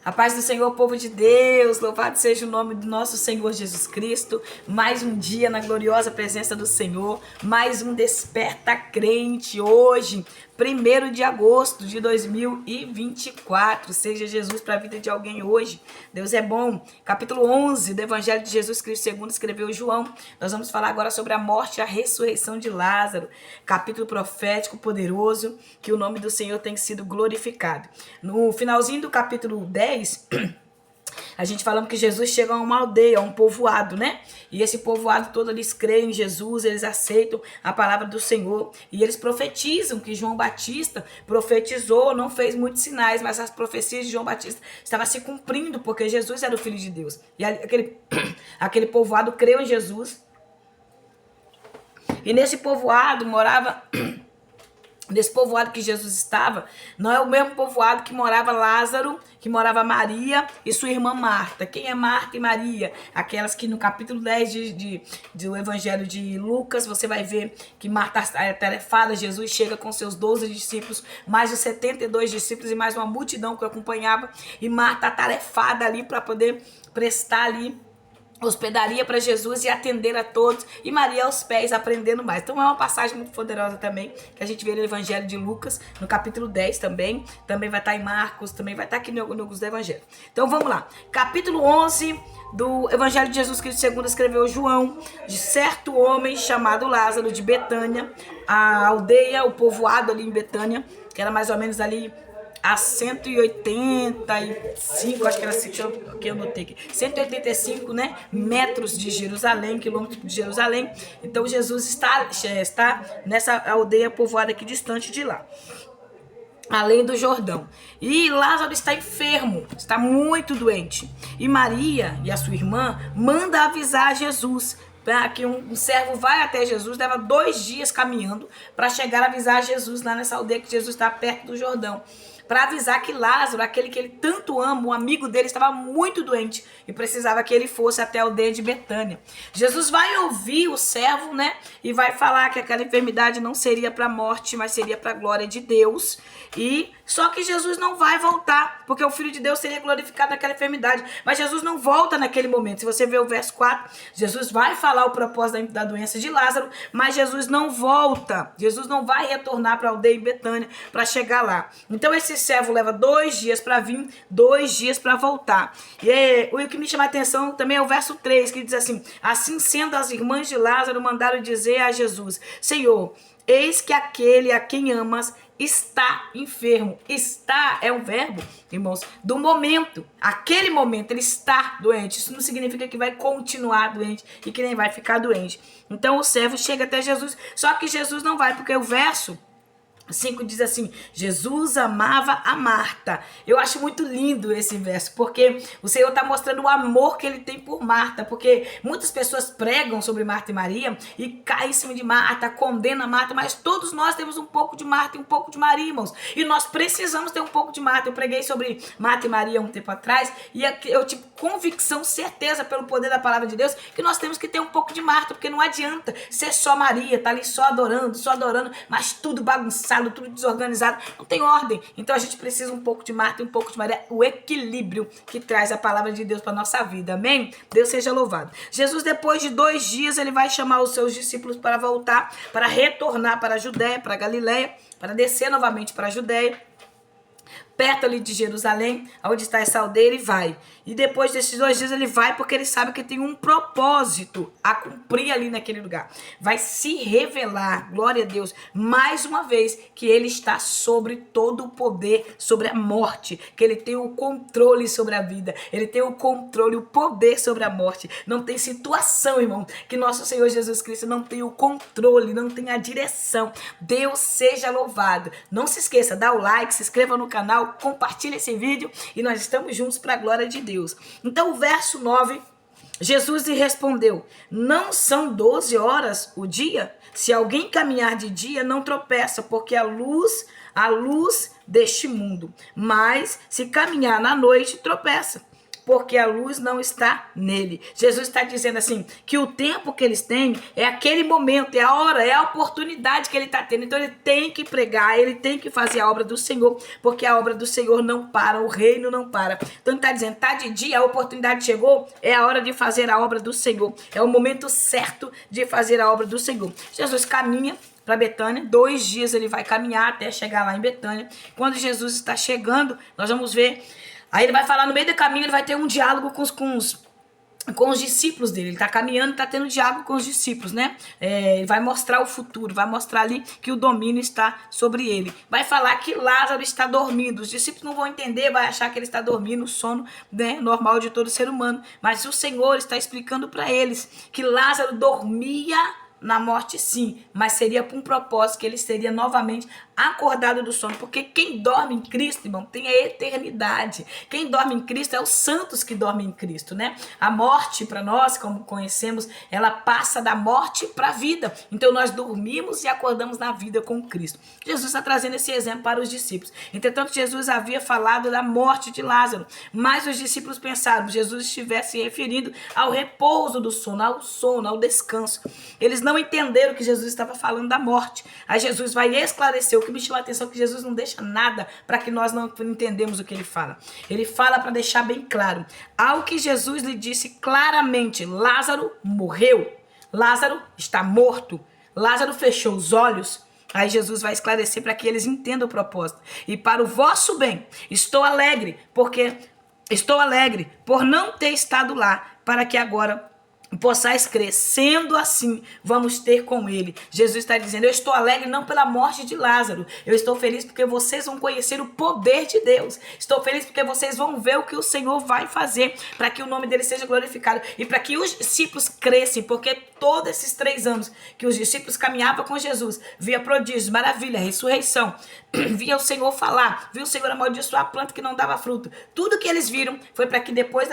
A paz do Senhor, povo de Deus, louvado seja o nome do nosso Senhor Jesus Cristo. Mais um dia na gloriosa presença do Senhor, mais um Desperta Crente hoje, 1º de agosto de 2024. Seja Jesus para a vida de alguém hoje. Deus é bom. Capítulo 11 do Evangelho de Jesus Cristo segundo escreveu João. Nós vamos falar agora sobre a morte e a ressurreição de Lázaro. Capítulo profético poderoso, que o nome do Senhor tem sido glorificado. No finalzinho do capítulo 10, a gente falando que Jesus chega a uma aldeia, a um povoado, né? E esse povoado todo, eles creem em Jesus, eles aceitam a palavra do Senhor. E eles profetizam que João Batista profetizou, não fez muitos sinais, mas as profecias de João Batista estavam se cumprindo, porque Jesus era o Filho de Deus. E aquele povoado creu em Jesus. E nesse povoado morava... Nesse povoado que Jesus estava, não é o mesmo povoado que morava Lázaro, que morava Maria e sua irmã Marta. Quem é Marta e Maria? Aquelas que no capítulo 10 do Evangelho de Lucas, você vai ver que Marta é atarefada, Jesus chega com seus 12 discípulos, mais os 72 discípulos e mais uma multidão que o acompanhava, e Marta atarefada ali para poder prestar ali hospedaria para Jesus e atender a todos, e Maria aos pés aprendendo mais. Então é uma passagem muito poderosa também, que a gente vê no Evangelho de Lucas, no capítulo 10 também vai estar em Marcos, também vai estar aqui no alguns do Evangelho. Então vamos lá, capítulo 11 do Evangelho de Jesus Cristo segundo escreveu João, de certo homem chamado Lázaro de Betânia, a aldeia, o povoado ali em Betânia, que era mais ou menos ali a 185, acho que era assim, que eu anotei aqui, 185, né, metros de Jerusalém, quilômetros de Jerusalém. Então Jesus está nessa aldeia povoada aqui distante de lá, além do Jordão. E Lázaro está enfermo, está muito doente. E Maria e a sua irmã mandam avisar Jesus, para que um servo vai até Jesus, leva 2 dias caminhando para chegar a avisar Jesus lá nessa aldeia que Jesus está perto do Jordão, para avisar que Lázaro, aquele que ele tanto ama, o amigo dele, estava muito doente e precisava que ele fosse até a aldeia de Betânia. Jesus vai ouvir o servo, né? E vai falar que aquela enfermidade não seria para a morte, mas seria para a glória de Deus. E só que Jesus não vai voltar, porque o Filho de Deus seria glorificado naquela enfermidade. Mas Jesus não volta naquele momento. Se você ver o verso 4, Jesus vai falar o propósito da doença de Lázaro, mas Jesus não volta. Jesus não vai retornar para a aldeia de Betânia para chegar lá. Então esse servo leva 2 dias para vir, 2 dias para voltar. E o que me chama a atenção também é o verso 3, que diz assim: assim sendo, as irmãs de Lázaro mandaram dizer a Jesus: Senhor, eis que aquele a quem amas está enfermo. Está é um verbo, irmãos, do momento. Aquele momento ele está doente. Isso não significa que vai continuar doente e que nem vai ficar doente. Então o servo chega até Jesus, só que Jesus não vai, porque o verso 5 diz assim: Jesus amava a Marta. Eu acho muito lindo esse verso, porque o Senhor está mostrando o amor que ele tem por Marta, porque muitas pessoas pregam sobre Marta e Maria e caem em cima de Marta, condenam Marta, mas todos nós temos um pouco de Marta e um pouco de Maria, irmãos, e nós precisamos ter um pouco de Marta. Eu preguei sobre Marta e Maria um tempo atrás, e eu tive convicção, certeza, pelo poder da palavra de Deus, que nós temos que ter um pouco de Marta, porque não adianta ser só Maria, tá ali só adorando, mas tudo bagunçado, tudo desorganizado, não tem ordem. Então a gente precisa um pouco de Marta e um pouco de Maria, o equilíbrio que traz a palavra de Deus para nossa vida, amém? Deus seja louvado. Jesus, depois de 2 dias, ele vai chamar os seus discípulos para voltar, para retornar para a Judéia, para a Galileia, para descer novamente para a Judéia, perto ali de Jerusalém, onde está essa aldeia. Ele vai. E depois desses 2 dias ele vai, porque ele sabe que tem um propósito a cumprir ali naquele lugar. Vai se revelar, glória a Deus, mais uma vez, que ele está sobre todo o poder, sobre a morte, que ele tem o controle sobre a vida, ele tem o controle, o poder sobre a morte. Não tem situação, irmão, que nosso Senhor Jesus Cristo não tem o controle, não tem a direção. Deus seja louvado. Não se esqueça, dá o like, se inscreva no canal, compartilhe esse vídeo e nós estamos juntos para a glória de Deus. Então o verso 9, Jesus lhe respondeu: não são 12 horas o dia? Se alguém caminhar de dia não tropeça, porque a luz deste mundo, mas se caminhar na noite tropeça, porque a luz não está nele. Jesus está dizendo assim, que o tempo que eles têm é aquele momento, é a hora, é a oportunidade que ele está tendo. Então ele tem que pregar, ele tem que fazer a obra do Senhor, porque a obra do Senhor não para, o reino não para. Então ele está dizendo, está de dia, a oportunidade chegou, é a hora de fazer a obra do Senhor. É o momento certo de fazer a obra do Senhor. Jesus caminha para Betânia, 2 dias ele vai caminhar até chegar lá em Betânia. Quando Jesus está chegando, nós vamos ver, aí ele vai falar no meio do caminho, ele vai ter um diálogo com os discípulos dele. Ele está caminhando, está tendo diálogo com os discípulos, né? Ele vai mostrar o futuro, vai mostrar ali que o domínio está sobre ele. Vai falar que Lázaro está dormindo. Os discípulos não vão entender, vai achar que ele está dormindo, o sono, né, normal de todo ser humano. Mas o Senhor está explicando para eles que Lázaro dormia na morte, sim, mas seria por um propósito, que ele seria novamente acordado do sono, porque quem dorme em Cristo, irmão, tem a eternidade. Quem dorme em Cristo é os santos que dormem em Cristo, né? A morte, para nós, como conhecemos, ela passa da morte para a vida. Então nós dormimos e acordamos na vida com Cristo. Jesus está trazendo esse exemplo para os discípulos. Entretanto, Jesus havia falado da morte de Lázaro, mas os discípulos pensaram que Jesus estivesse se referindo ao repouso do sono, ao descanso. Eles não entenderam que Jesus estava falando da morte. Aí Jesus vai esclarecer. O que me chama a atenção é que Jesus não deixa nada para que nós não entendemos o que ele fala. Ele fala para deixar bem claro. Ao que Jesus lhe disse claramente, Lázaro morreu. Lázaro está morto. Lázaro fechou os olhos. Aí Jesus vai esclarecer para que eles entendam o propósito. E para o vosso bem, estou alegre por não ter estado lá, para que agora possais crer. Sendo assim, vamos ter com ele. Jesus está dizendo, eu estou alegre não pela morte de Lázaro, eu estou feliz porque vocês vão conhecer o poder de Deus. Estou feliz porque vocês vão ver o que o Senhor vai fazer para que o nome dele seja glorificado e para que os discípulos cresçam, porque todos esses 3 anos que os discípulos caminhavam com Jesus, via prodígios, maravilha, ressurreição, via o Senhor falar, via o Senhor amaldiçoar a planta que não dava fruto. Tudo que eles viram foi para que depois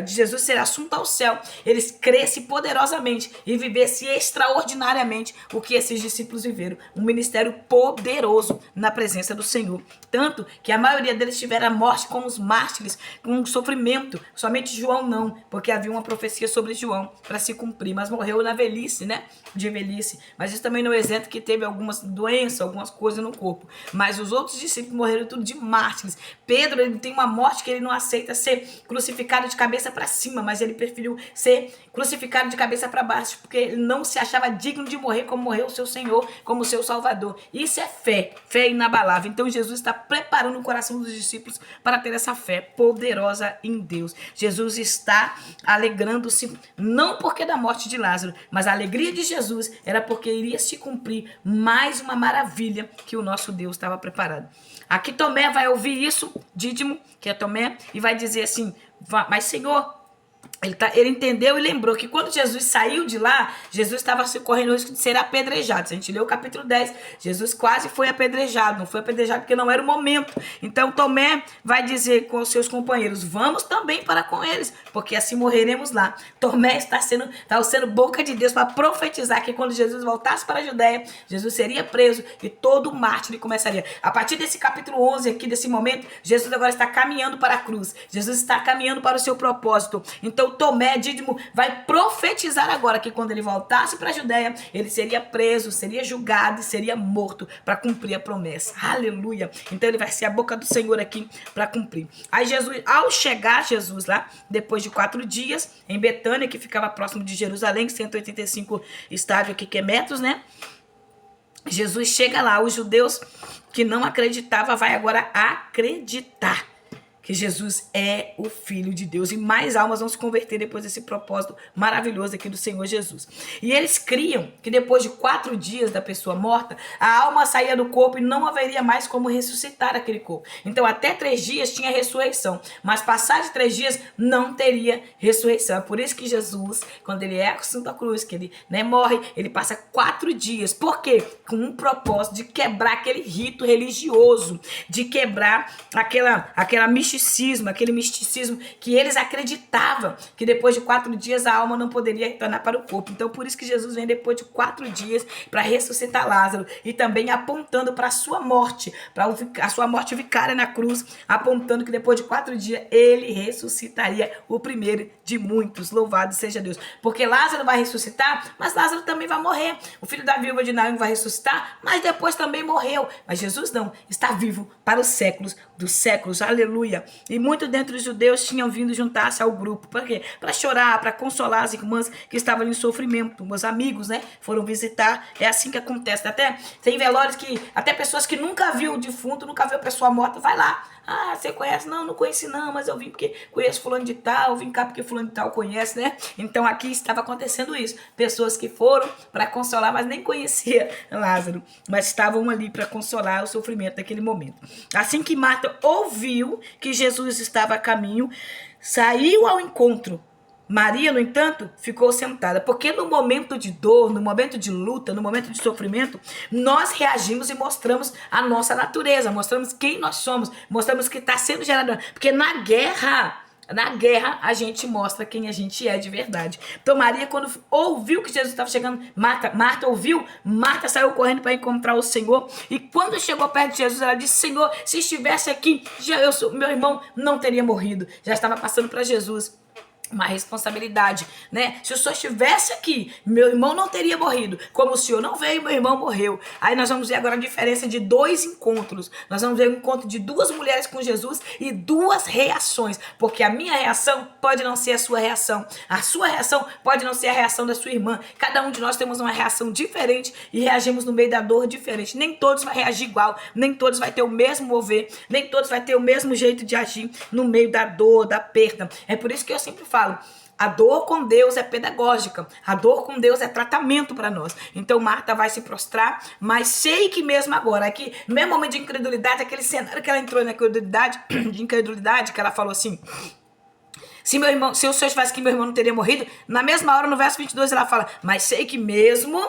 de Jesus ser assunto ao céu, eles cresce poderosamente e vivesse extraordinariamente o que esses discípulos viveram. Um ministério poderoso na presença do Senhor. Tanto que a maioria deles tiveram a morte como os mártires, com um sofrimento. Somente João não, porque havia uma profecia sobre João para se cumprir, mas morreu na velhice, né? De velhice. Mas isso também não é isento que teve algumas doenças, algumas coisas no corpo. Mas os outros discípulos morreram tudo de mártires. Pedro, ele tem uma morte que ele não aceita ser crucificado de cabeça para cima, mas ele preferiu ser crucificado de cabeça para baixo, porque ele não se achava digno de morrer como morreu o seu Senhor, como o seu Salvador. Isso é fé inabalável. Então Jesus está preparando o coração dos discípulos para ter essa fé poderosa em Deus. Jesus está alegrando-se, não porque da morte de Lázaro, mas a alegria de Jesus era porque iria se cumprir mais uma maravilha que o nosso Deus estava preparando. Aqui Tomé vai ouvir isso, Dídimo, que é Tomé, e vai dizer assim, mas Senhor, ele entendeu e lembrou que quando Jesus saiu de lá, Jesus estava correndo o risco de ser apedrejado. Se a gente lê o capítulo 10, Jesus quase foi apedrejado. Não foi apedrejado porque não era o momento. Então Tomé vai dizer com os seus companheiros, vamos também para com eles, porque assim morreremos lá. Tomé está sendo boca de Deus para profetizar que quando Jesus voltasse para a Judéia, Jesus seria preso e todo o mártir começaria. A partir desse capítulo 11 aqui, desse momento, Jesus agora está caminhando para a cruz. Jesus está caminhando para o seu propósito. Então Tomé, Dídimo, vai profetizar agora que quando ele voltasse para a Judéia, ele seria preso, seria julgado e seria morto para cumprir a promessa. Aleluia! Então ele vai ser a boca do Senhor aqui para cumprir. Aí Jesus, ao chegar Jesus lá, depois de 4 dias, em Betânia, que ficava próximo de Jerusalém, 185 estádios aqui, que é metros, né? Jesus chega lá, os judeus que não acreditavam vai agora acreditar que Jesus é o Filho de Deus. E mais almas vão se converter depois desse propósito maravilhoso aqui do Senhor Jesus. E eles criam que depois de 4 dias da pessoa morta, a alma saía do corpo e não haveria mais como ressuscitar aquele corpo. Então até 3 dias tinha ressurreição. Mas passar de 3 dias não teria ressurreição. É por isso que Jesus, quando ele é assunto à cruz, que ele morre, ele passa 4 dias. Por quê? Com um propósito de quebrar aquele rito religioso, de quebrar aquela misticidade aquele misticismo que eles acreditavam que depois de 4 dias a alma não poderia retornar para o corpo. Então por isso que Jesus vem depois de 4 dias para ressuscitar Lázaro e também apontando para a sua morte, para a sua morte vicária na cruz, apontando que depois de 4 dias ele ressuscitaria o primeiro de muitos. Louvado seja Deus. Porque Lázaro vai ressuscitar, mas Lázaro também vai morrer. O filho da viúva de Naim vai ressuscitar, mas depois também morreu. Mas Jesus não, está vivo para os séculos dos séculos. Aleluia. E muitos dentre os judeus tinham vindo juntar-se ao grupo. Para quê? Para chorar, para consolar as irmãs que estavam em sofrimento. Meus amigos, né, foram visitar. É assim que acontece. Até tem velórios que até pessoas que nunca viu o defunto, nunca viu a pessoa morta, vai lá. Ah, você conhece? Não, não conheci não, mas eu vim porque conheço fulano de tal, vim cá porque fulano de tal conhece, né? Então aqui estava acontecendo isso. Pessoas que foram para consolar, mas nem conhecia Lázaro, mas estavam ali para consolar o sofrimento daquele momento. Assim que Marta ouviu que Jesus estava a caminho, saiu ao encontro. Maria, no entanto, ficou sentada, porque no momento de dor, no momento de luta, no momento de sofrimento, nós reagimos e mostramos a nossa natureza, mostramos quem nós somos, mostramos que está sendo gerado. Porque na guerra a gente mostra quem a gente é de verdade. Então Maria, quando ouviu que Jesus estava chegando, Marta ouviu, Marta saiu correndo para encontrar o Senhor, e quando chegou perto de Jesus, ela disse: Senhor, se estivesse aqui, meu irmão não teria morrido. Já estava passando para Jesus uma responsabilidade, né? Se o senhor estivesse aqui, meu irmão não teria morrido. Como o senhor não veio, meu irmão morreu. Aí nós vamos ver agora a diferença de 2 encontros. Nós vamos ver o encontro de 2 mulheres com Jesus e 2 reações. Porque a minha reação pode não ser a sua reação. A sua reação pode não ser a reação da sua irmã. Cada um de nós temos uma reação diferente e reagimos no meio da dor diferente. Nem todos vão reagir igual, nem todos vai ter o mesmo mover, nem todos vai ter o mesmo jeito de agir no meio da dor, da perda. É por isso que eu sempre falo, a dor com Deus é pedagógica, a dor com Deus é tratamento para nós. Então Marta vai se prostrar, mas sei que mesmo agora, aqui, no mesmo momento de incredulidade, aquele cenário que ela entrou na incredulidade, que ela falou assim: se o senhor estivesse aqui, meu irmão não teria morrido. Na mesma hora, no verso 22, ela fala: mas sei que mesmo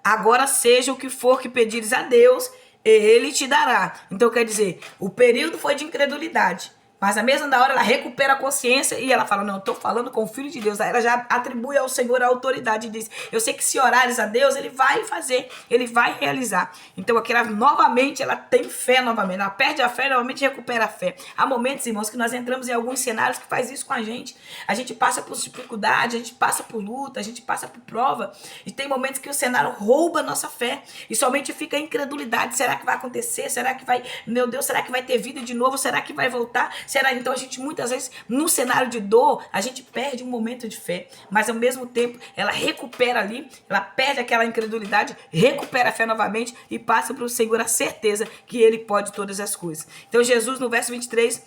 agora, seja o que for que pedires a Deus, ele te dará. Então quer dizer, o período foi de incredulidade, mas na mesma hora ela recupera a consciência e ela fala: não, eu estou falando com o Filho de Deus. Aí ela já atribui ao Senhor a autoridade e diz: eu sei que se orares a Deus, ele vai fazer, ele vai realizar. Então aqui ela novamente, ela tem fé novamente, ela perde a fé e novamente recupera a fé. Há momentos, irmãos, que nós entramos em alguns cenários que faz isso com a gente. A gente passa por dificuldade, a gente passa por luta, a gente passa por prova, e tem momentos que o cenário rouba a nossa fé e somente fica a incredulidade. Será que vai acontecer? Será que vai, meu Deus, será que vai ter vida de novo? Será que vai voltar? Será? Então a gente muitas vezes, no cenário de dor, a gente perde um momento de fé, mas ao mesmo tempo ela recupera ali, ela perde aquela incredulidade, recupera a fé novamente e passa para o Senhor a certeza que ele pode todas as coisas. Então Jesus, no verso 23,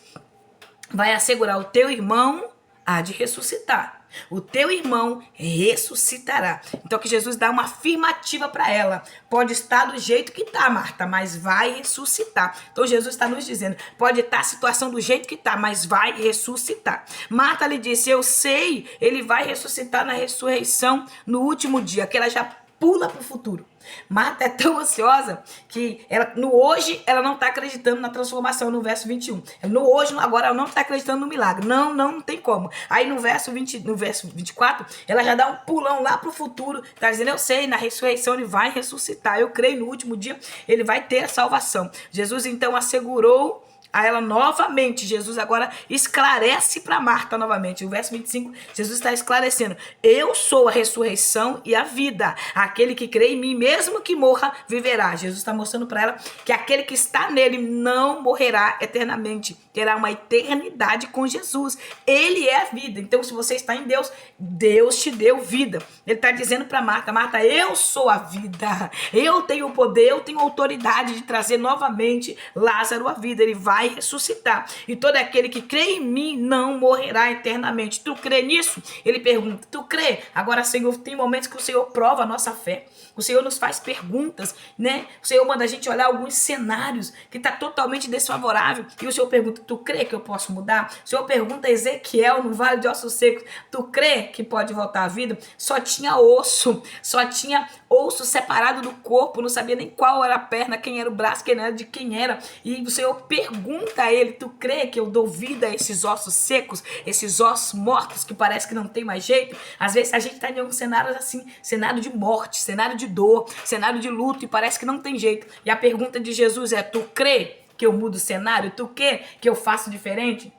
vai assegurar: o teu irmão há de ressuscitar. O teu irmão ressuscitará. Então que Jesus dá uma afirmativa para ela. Pode estar do jeito que está, Marta, mas vai ressuscitar. Então Jesus está nos dizendo: pode estar a situação do jeito que está, mas vai ressuscitar. Marta lhe disse: eu sei, ele vai ressuscitar na ressurreição no último dia. Que ela já pula para o futuro. Marta é tão ansiosa que no hoje ela não está acreditando na transformação, no verso 21. No hoje, no agora, ela não está acreditando no milagre. Não tem como. Aí no verso 24, ela já dá um pulão lá para o futuro. Está dizendo: eu sei, na ressurreição ele vai ressuscitar. Eu creio, no último dia ele vai ter a salvação. Jesus então assegurou a ela novamente. Jesus agora esclarece para Marta novamente. O verso 25, Jesus está esclarecendo: eu sou a ressurreição e a vida. Aquele que crê em mim, mesmo que morra, viverá. Jesus está mostrando para ela que aquele que está nele não morrerá eternamente. Terá uma eternidade com Jesus. Ele é a vida. Então, se você está em Deus, Deus te deu vida. Ele está dizendo para Marta: Marta, eu sou a vida. Eu tenho o poder, eu tenho a autoridade de trazer novamente Lázaro à vida. Ele vai ressuscitar. E todo aquele que crê em mim não morrerá eternamente. Tu crê nisso? Ele pergunta: tu crê? Agora, Senhor, tem momentos que o Senhor prova a nossa fé. O Senhor nos faz perguntas, né? O Senhor manda a gente olhar alguns cenários que está totalmente desfavorável. E o Senhor pergunta: tu crê que eu posso mudar? O Senhor pergunta a Ezequiel no Vale de Ossos Secos: tu crê que pode voltar à vida? Só tinha osso separado do corpo. Não sabia nem qual era a perna, quem era o braço, quem era de quem era. E o Senhor pergunta pergunta a ele: tu crê que eu dou vida a esses ossos secos, esses ossos mortos que parece que não tem mais jeito? Às vezes a gente está em alguns cenários assim, cenário de morte, cenário de dor, cenário de luto, e parece que não tem jeito. E a pergunta de Jesus é: tu crê que eu mudo o cenário? Tu crê que eu faço diferente?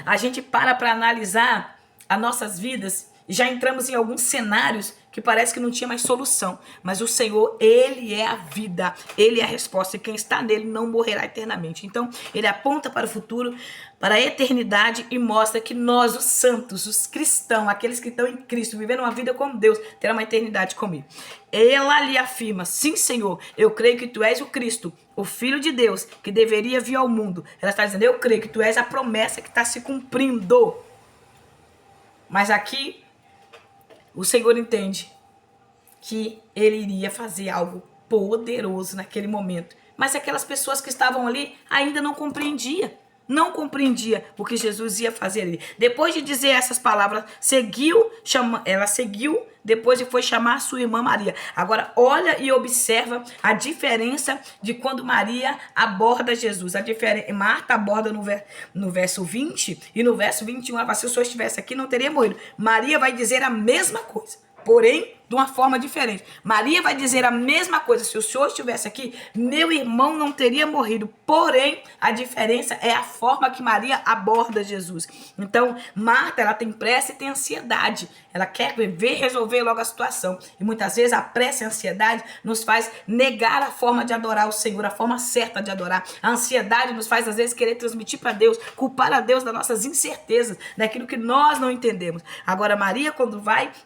A gente para analisar as nossas vidas e já entramos em alguns cenários que parece que não tinha mais solução. Mas o Senhor, Ele é a vida, Ele é a resposta. E quem está nele não morrerá eternamente. Então, Ele aponta para o futuro, para a eternidade, e mostra que nós, os santos, os cristãos, aqueles que estão em Cristo, vivendo uma vida com Deus, terão uma eternidade comigo. Ela lhe afirma: sim, Senhor, eu creio que Tu és o Cristo, o Filho de Deus, que deveria vir ao mundo. Ela está dizendo: eu creio que Tu és a promessa que está se cumprindo. Mas aqui o Senhor entende que Ele iria fazer algo poderoso naquele momento. Mas aquelas pessoas que estavam ali ainda não compreendiam. Não compreendia o que Jesus ia fazer ali. Depois de dizer essas palavras, ela seguiu, depois foi chamar a sua irmã Maria. Agora, olha e observa a diferença de quando Maria aborda Jesus. Marta aborda no verso 20 e no verso 21, ela fala: se o Senhor estivesse aqui, não teria morrido. Maria vai dizer a mesma coisa, porém de uma forma diferente. Maria vai dizer a mesma coisa: se o Senhor estivesse aqui, meu irmão não teria morrido. Porém, a diferença é a forma que Maria aborda Jesus. Então, Marta, ela tem pressa e tem ansiedade. Ela quer resolver logo a situação. E muitas vezes a pressa e a ansiedade nos faz negar a forma de adorar o Senhor, a forma certa de adorar. A ansiedade nos faz, às vezes, querer transmitir para Deus, culpar a Deus das nossas incertezas, daquilo que nós não entendemos. Agora, Maria, quando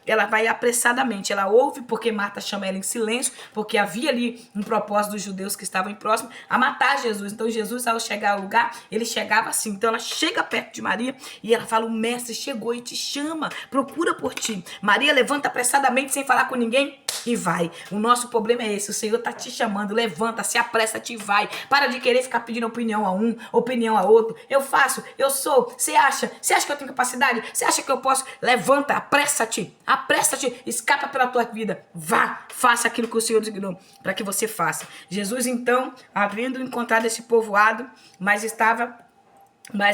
ela vai apressadamente. Ela ouve, porque Marta chama ela em silêncio, porque havia ali um propósito dos judeus que estavam próximos a matar Jesus. Então Jesus, ao chegar ao lugar, ele chegava assim. Então ela chega perto de Maria e ela fala: o mestre chegou e te chama, procura por ti. Maria levanta apressadamente, sem falar com ninguém, e vai. O nosso problema é esse: o Senhor está te chamando. Levanta, se apressa-te e vai. Para de querer ficar pedindo opinião a um, opinião a outro. Eu faço, eu sou. Você acha que eu tenho capacidade? Você acha que eu posso? Levanta, apressa-te, escapa pela tua vida. Vá, faça aquilo que o Senhor designou para que você faça. Jesus, então, havendo encontrado esse povoado, mas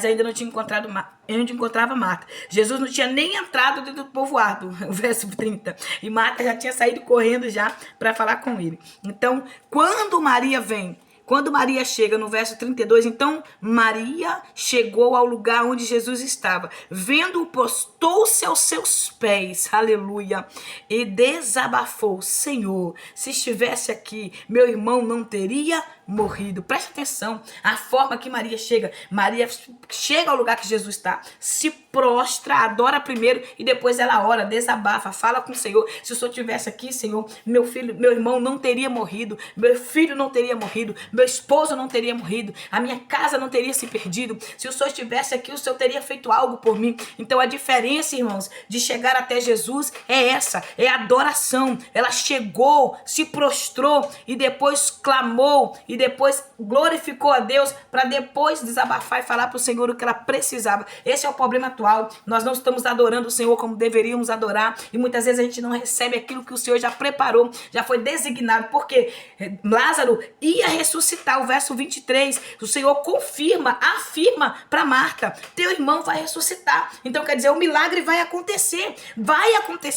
ainda não tinha encontrado onde encontrava Marta. Jesus não tinha nem entrado dentro do povoado, o verso 30. E Marta já tinha saído correndo já para falar com ele. Então, quando Maria chega no verso 32, então Maria chegou ao lugar onde Jesus estava. Vendo-o, postou-se aos seus pés, aleluia, e desabafou: Senhor, se estivesse aqui, meu irmão não teria morrido. Preste atenção, a forma que Maria chega ao lugar que Jesus está, se prostra, adora primeiro e depois ela ora, desabafa, fala com o Senhor: se o Senhor estivesse aqui, Senhor, meu irmão não teria morrido, meu filho não teria morrido, meu esposo não teria morrido, a minha casa não teria se perdido. Se o Senhor estivesse aqui, o Senhor teria feito algo por mim. Então a diferença, irmãos, de chegar até Jesus é essa, é a adoração. Ela chegou, se prostrou e depois clamou e depois glorificou a Deus, para depois desabafar e falar para o Senhor o que ela precisava. Esse é o problema atual. Nós não estamos adorando o Senhor como deveríamos adorar, e muitas vezes a gente não recebe aquilo que o Senhor já preparou, já foi designado, porque Lázaro ia ressuscitar. O verso 23, o Senhor afirma para Marta: teu irmão vai ressuscitar. Então quer dizer, o milagre vai acontecer,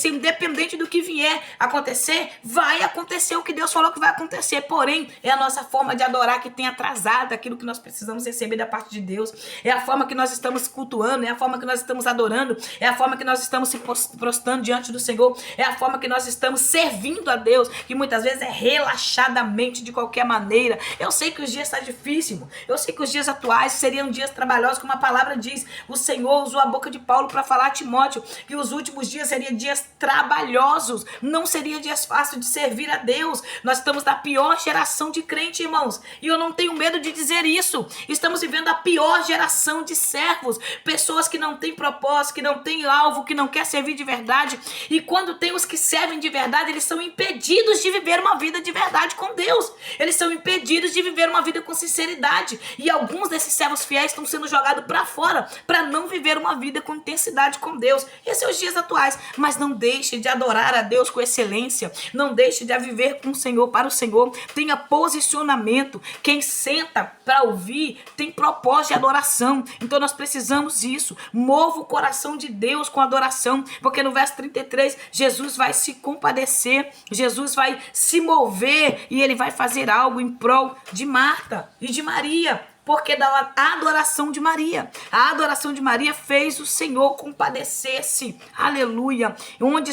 independente do que vier acontecer, vai acontecer o que Deus falou que vai acontecer. Porém, é a nossa forma de adorar que tem atrasado aquilo que nós precisamos receber da parte de Deus. É a forma que nós estamos cultuando, é a forma que nós estamos adorando, é a forma que nós estamos se prostrando diante do Senhor, é a forma que nós estamos servindo a Deus, que muitas vezes é relaxadamente, de qualquer maneira. Eu sei que os dias estão difíceis, eu sei que os dias atuais seriam dias trabalhosos, como a palavra diz. O Senhor usou a boca de Paulo para falar a Timóteo que os últimos dias seriam dias trabalhosos, não seriam dias fáceis de servir a Deus. Nós estamos na pior geração de crente, irmãos, e eu não tenho medo de dizer isso. Estamos vivendo a pior geração de servos, pessoas que não têm propósito, que não têm alvo, que não quer servir de verdade. E quando tem os que servem de verdade, eles são impedidos de viver uma vida de verdade com Deus. Eles são impedidos de viver uma vida com sinceridade. E alguns desses servos fiéis estão sendo jogados para fora, para não viver uma vida com intensidade com Deus. Esses são os dias atuais. Mas não deixe de adorar a Deus com excelência. Não deixe de viver com o Senhor, para o Senhor. Tenha posicionamento. Quem senta para ouvir, tem propósito de adoração. Então nós precisamos disso. Mova o coração de Deus com adoração, porque no verso 33, Jesus vai se compadecer, Jesus vai se mover e ele vai fazer algo em prol de Marta e de Maria. Porque da adoração de Maria. A adoração de Maria fez o Senhor compadecer-se. Aleluia.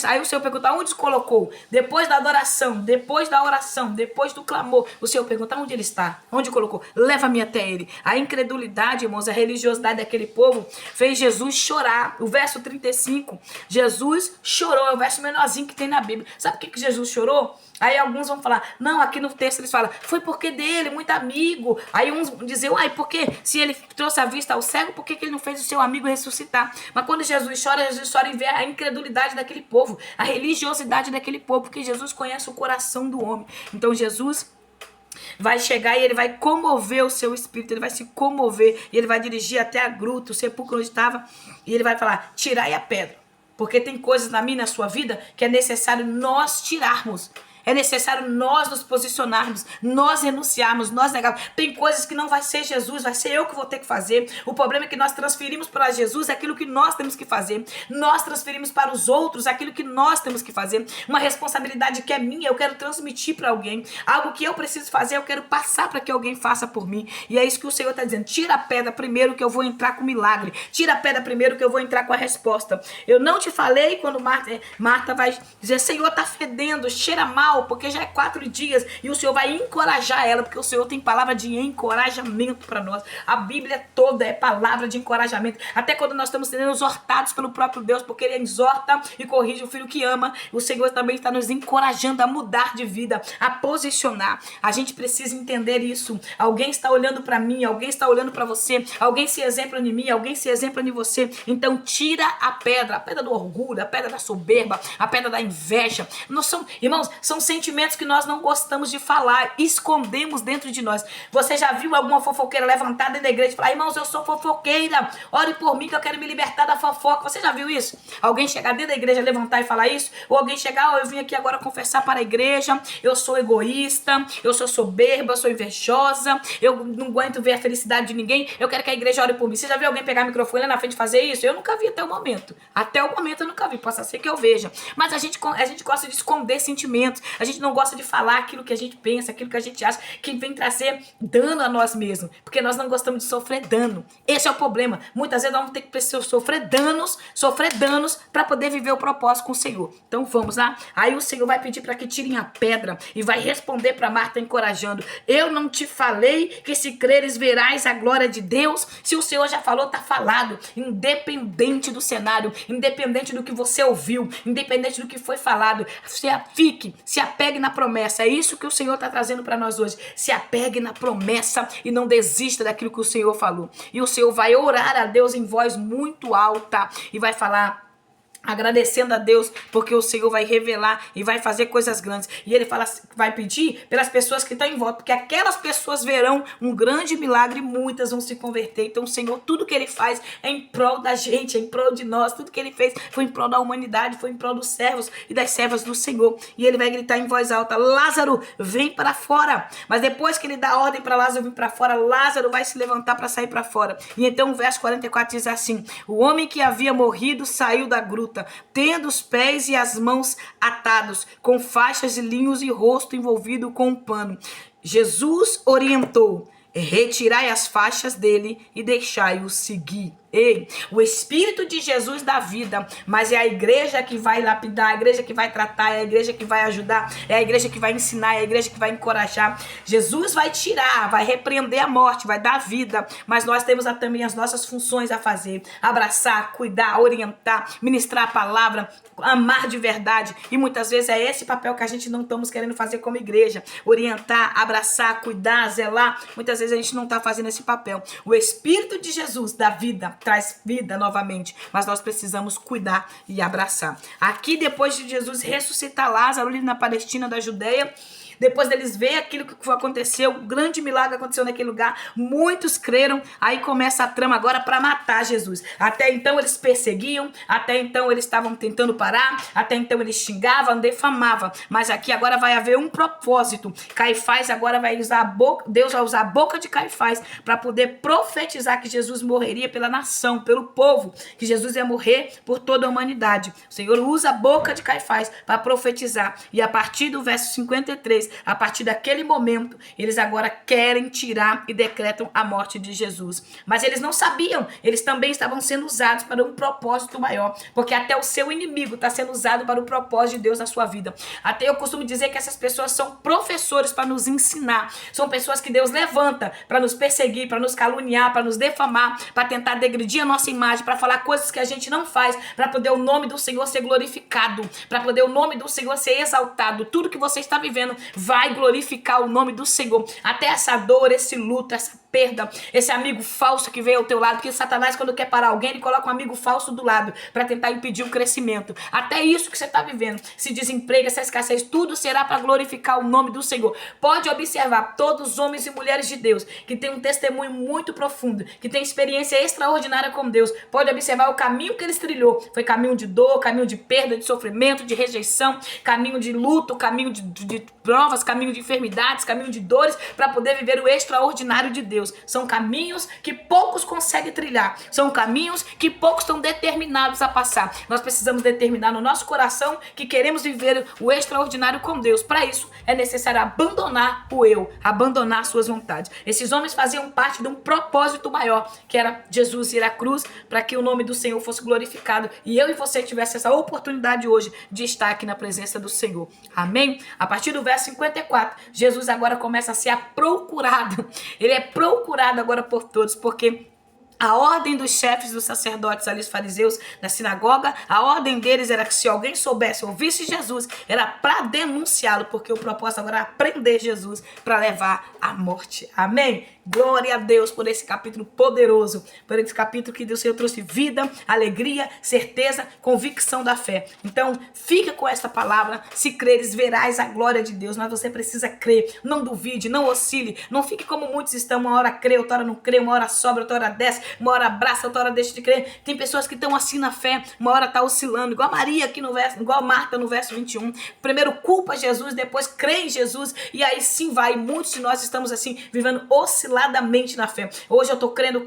Aí o Senhor pergunta, onde colocou? Depois da adoração, depois da oração, depois do clamor. O Senhor pergunta, onde ele está? Onde colocou? Leva-me até ele. A incredulidade, irmãos, a religiosidade daquele povo fez Jesus chorar. O verso 35, Jesus chorou. É o verso menorzinho que tem na Bíblia. Sabe por que Jesus chorou? Aí alguns vão falar, não, aqui no texto eles falam, foi porque dele, muito amigo. Aí uns dizem, porque se ele trouxe a vista ao cego, por que ele não fez o seu amigo ressuscitar? Mas quando Jesus chora em ver a incredulidade daquele povo, a religiosidade daquele povo, porque Jesus conhece o coração do homem. Então Jesus vai chegar e ele vai comover o seu espírito, ele vai se comover, e ele vai dirigir até a gruta, o sepulcro onde estava, e ele vai falar, tirai a pedra. Porque tem coisas na minha e na sua vida que é necessário nós tirarmos. É necessário nós nos posicionarmos, nós renunciarmos, nós negarmos. Tem coisas que não vai ser Jesus, vai ser eu que vou ter que fazer. O problema é que nós transferimos para Jesus aquilo que nós temos que fazer. Nós transferimos para os outros aquilo que nós temos que fazer. Uma responsabilidade que é minha, eu quero transmitir para alguém. Algo que eu preciso fazer, eu quero passar para que alguém faça por mim. E é isso que o Senhor está dizendo. Tira a pedra primeiro que eu vou entrar com o milagre. Tira a pedra primeiro que eu vou entrar com a resposta. Eu não te falei quando Marta vai dizer, Senhor, está fedendo, cheira mal, porque já é 4 dias, e o Senhor vai encorajar ela, porque o Senhor tem palavra de encorajamento para nós. A Bíblia toda é palavra de encorajamento, até quando nós estamos sendo exortados pelo próprio Deus, porque ele exorta e corrige o filho que ama. O Senhor também está nos encorajando a mudar de vida, a posicionar. A gente precisa entender isso. Alguém está olhando para mim, alguém está olhando para você, alguém se exempla em mim, alguém se exempla em você. Então tira a pedra do orgulho, a pedra da soberba, a pedra da inveja. Irmãos, são sentimentos que nós não gostamos de falar, escondemos dentro de nós. Você já viu alguma fofoqueira levantar dentro da igreja e falar, irmãos, eu sou fofoqueira, ore por mim que eu quero me libertar da fofoca? Você já viu isso? Alguém chegar dentro da igreja, levantar e falar isso? Ou alguém chegar, eu vim aqui agora confessar para a igreja, eu sou egoísta, eu sou soberba, eu sou invejosa, eu não aguento ver a felicidade de ninguém, eu quero que a igreja ore por mim. Você já viu alguém pegar o microfone lá na frente e fazer isso? Eu nunca vi até o momento. Até o momento eu nunca vi, possa ser que eu veja. Mas a gente gosta de esconder sentimentos. A gente não gosta de falar aquilo que a gente pensa, aquilo que a gente acha, que vem trazer dano a nós mesmos, porque nós não gostamos de sofrer dano. Esse é o problema. Muitas vezes nós vamos ter que sofrer danos para poder viver o propósito com o Senhor. Então vamos lá. Aí o Senhor vai pedir para que tirem a pedra e vai responder para Marta encorajando. Eu não te falei que se creres verás a glória de Deus? Se o Senhor já falou, tá falado. Independente do cenário, independente do que você ouviu, independente do que foi falado, se apegue na promessa. É isso que o Senhor está trazendo para nós hoje. Se apegue na promessa e não desista daquilo que o Senhor falou. E o Senhor vai orar a Deus em voz muito alta e vai falar, agradecendo a Deus, porque o Senhor vai revelar e vai fazer coisas grandes. E ele fala, vai pedir pelas pessoas que estão em volta, porque aquelas pessoas verão um grande milagre e muitas vão se converter. Então o Senhor, tudo que ele faz é em prol da gente, é em prol de nós. Tudo que ele fez foi em prol da humanidade, foi em prol dos servos e das servas do Senhor. E ele vai gritar em voz alta, Lázaro, vem para fora. Mas depois que ele dá ordem para Lázaro vir para fora, Lázaro vai se levantar para sair para fora. E então o verso 44 diz assim, o homem que havia morrido saiu da gruta, tendo os pés e as mãos atados, com faixas de linhos e rosto envolvido com um pano. Jesus orientou, retirai as faixas dele e deixai-o seguir. Ei, o Espírito de Jesus dá vida, mas é a igreja que vai lapidar, a igreja que vai tratar, é a igreja que vai ajudar, é a igreja que vai ensinar, é a igreja que vai encorajar. Jesus vai tirar, vai repreender a morte, vai dar vida, mas nós temos também as nossas funções a fazer, abraçar, cuidar, orientar, ministrar a palavra, amar de verdade, e muitas vezes é esse papel que a gente não estamos querendo fazer como igreja, orientar, abraçar, cuidar, zelar. Muitas vezes a gente não está fazendo esse papel. O Espírito de Jesus dá vida, traz vida novamente, mas nós precisamos cuidar e abraçar. Aqui, depois de Jesus ressuscitar Lázaro ali na Palestina da Judéia, Depois deles ver aquilo que aconteceu, o grande milagre aconteceu naquele lugar, muitos creram. Aí começa a trama agora para matar Jesus. Até então eles perseguiam, até então eles estavam tentando parar, até então eles xingavam, defamavam. Mas aqui agora vai haver um propósito. Caifás agora vai usar a boca, Deus vai usar a boca de Caifás para poder profetizar que Jesus morreria pela nação, pelo povo, que Jesus ia morrer por toda a humanidade. O Senhor usa a boca de Caifás para profetizar. E a partir do verso 53, a partir daquele momento, eles agora querem tirar e decretam a morte de Jesus. Mas eles não sabiam, eles também estavam sendo usados para um propósito maior, porque até o seu inimigo está sendo usado para o propósito de Deus na sua vida. Até eu costumo dizer que essas pessoas são professores para nos ensinar, são pessoas que Deus levanta para nos perseguir, para nos caluniar, para nos defamar, para tentar degredir a nossa imagem, para falar coisas que a gente não faz, para poder o nome do Senhor ser glorificado, para poder o nome do Senhor ser exaltado. Tudo que você está vivendo vai glorificar o nome do Senhor. Até essa dor, esse luto, essa perda, esse amigo falso que veio ao teu lado, porque Satanás, quando quer parar alguém, ele coloca um amigo falso do lado para tentar impedir o crescimento. Até isso que você está vivendo, se desemprego, essa escassez, tudo será para glorificar o nome do Senhor. Pode observar todos os homens e mulheres de Deus que têm um testemunho muito profundo, que têm experiência extraordinária com Deus. Pode observar o caminho que eles trilhou. Foi caminho de dor, caminho de perda, de sofrimento, de rejeição, caminho de luto, caminho de provas, caminho de enfermidades, caminho de dores, para poder viver o extraordinário de Deus. São caminhos que poucos conseguem trilhar. São caminhos que poucos estão determinados a passar. Nós precisamos determinar no nosso coração que queremos viver o extraordinário com Deus. Para isso, é necessário abandonar o eu, abandonar suas vontades. Esses homens faziam parte de um propósito maior, que era Jesus ir à cruz para que o nome do Senhor fosse glorificado e eu e você tivesse essa oportunidade hoje de estar aqui na presença do Senhor. Amém? A partir do verso 54, Jesus agora começa a ser procurado. Ele é procurado agora por todos, porque a ordem dos chefes dos sacerdotes ali, os fariseus, na sinagoga, a ordem deles era que se alguém soubesse ou visse Jesus, era para denunciá-lo, porque o propósito agora era prender Jesus para levar à morte. Amém? Glória a Deus por esse capítulo poderoso, por esse capítulo que Deus trouxe vida, alegria, certeza, convicção da fé. Então, fica com essa palavra. Se creres, verás a glória de Deus. Mas você precisa crer. Não duvide, não oscile. Não fique como muitos estão. Uma hora crê, outra hora não crê. Uma hora sobra, outra hora desce. Uma hora abraça, outra hora deixa de crer. Tem pessoas que estão assim na fé. Uma hora está oscilando. Igual a Maria aqui no verso, igual a Marta no verso 21. Primeiro culpa Jesus, depois crê em Jesus. E aí sim vai. Muitos de nós estamos assim, vivendo oscilando na fé. Hoje eu tô crendo,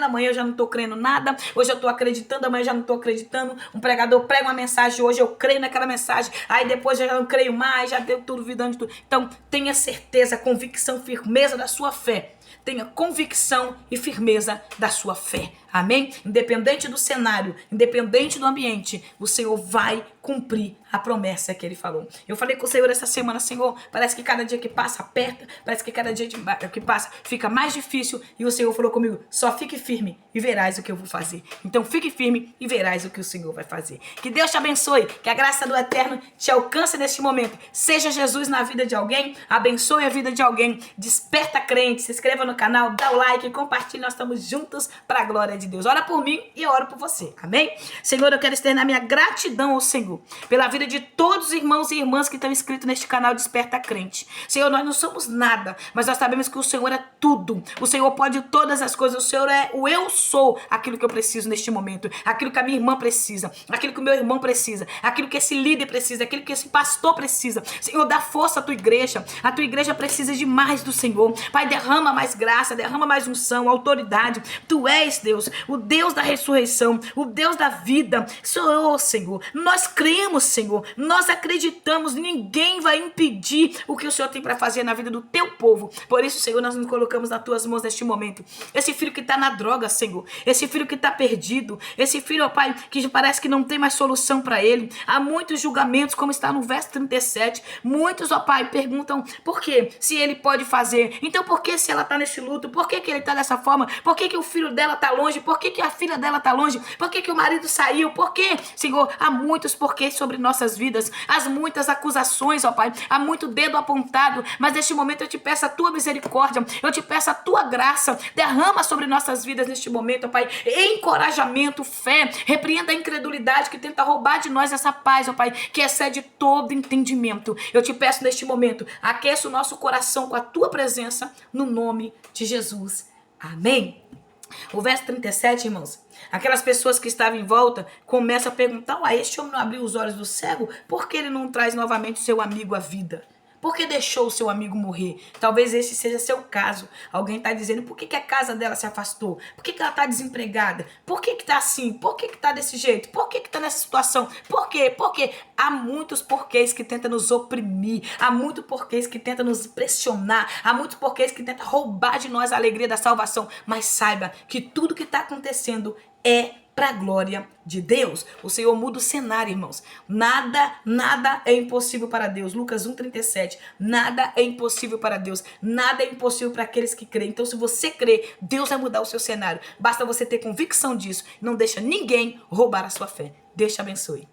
amanhã eu já não tô crendo nada. Hoje eu tô acreditando, amanhã eu já não tô acreditando. Um pregador prega uma mensagem, hoje eu creio naquela mensagem, aí depois eu já não creio mais, já deu tudo, vidando de tudo. Então, tenha certeza, convicção, firmeza da sua fé. Tenha convicção e firmeza da sua fé. Amém? Independente do cenário, independente do ambiente, o Senhor vai cumprir a promessa que Ele falou. Eu falei com o Senhor essa semana, Senhor, parece que cada dia que passa aperta, parece que cada dia que passa fica mais difícil, e o Senhor falou comigo, só fique firme e verás o que eu vou fazer. Então fique firme e verás o que o Senhor vai fazer. Que Deus te abençoe, que a graça do Eterno te alcance neste momento. Seja Jesus na vida de alguém, abençoe a vida de alguém, desperta crente, se inscreva no canal, dá o like, compartilhe, nós estamos juntos para a glória de Deus. Ora por mim e eu oro por você. Amém? Senhor, eu quero externar minha gratidão ao Senhor pela vida de todos os irmãos e irmãs que estão inscritos neste canal Desperta Crente. Senhor, nós não somos nada, mas nós sabemos que o Senhor é tudo. O Senhor pode todas as coisas. O Senhor é o eu sou, aquilo que eu preciso neste momento, aquilo que a minha irmã precisa, aquilo que o meu irmão precisa, aquilo que esse líder precisa, aquilo que esse pastor precisa. Senhor, dá força à tua igreja. A tua igreja precisa de mais do Senhor. Pai, derrama mais graça, derrama mais unção, autoridade. Tu és, Deus, o Deus da ressurreição, o Deus da vida. Senhor, nós cremos, Senhor, nós acreditamos, ninguém vai impedir o que o Senhor tem para fazer na vida do teu povo. Por isso, Senhor, nós nos colocamos nas tuas mãos neste momento. Esse filho que está na droga, Senhor, esse filho que está perdido, esse filho, ó Pai, que parece que não tem mais solução para ele. Há muitos julgamentos, como está no verso 37. Muitos, ó Pai, perguntam por que se ele pode fazer. Então, por que se ela está nesse luto? Por que ele está dessa forma? Por que o filho dela está longe? Por que a filha dela está longe? Por que o marido saiu? Por que, Senhor, há muitos por porquês sobre nossas vidas, há muitas acusações, ó Pai, há muito dedo apontado, mas neste momento eu te peço a tua misericórdia, eu te peço a tua graça, derrama sobre nossas vidas neste momento, ó Pai, encorajamento, fé, repreenda a incredulidade que tenta roubar de nós essa paz, ó Pai, que excede todo entendimento. Eu te peço neste momento, aqueça o nosso coração com a tua presença, no nome de Jesus. Amém. O verso 37, irmãos, aquelas pessoas que estavam em volta começam a perguntar: uai, este homem não abriu os olhos do cego? Por que ele não traz novamente o seu amigo à vida? Por que deixou o seu amigo morrer? Talvez esse seja seu caso. Alguém está dizendo: por que a casa dela se afastou? Por que ela está desempregada? Por que está assim? Por que está desse jeito? Por que está nessa situação? Por quê? Porque há muitos porquês que tentam nos oprimir. Há muitos porquês que tentam nos pressionar. Há muitos porquês que tentam roubar de nós a alegria da salvação. Mas saiba que tudo que está acontecendo é para a glória de Deus. O Senhor muda o cenário, irmãos. Nada é impossível para Deus. Lucas 1:37. Nada é impossível para Deus. Nada é impossível para aqueles que creem. Então, se você crê, Deus vai mudar o seu cenário. Basta você ter convicção disso. Não deixa ninguém roubar a sua fé. Deus te abençoe.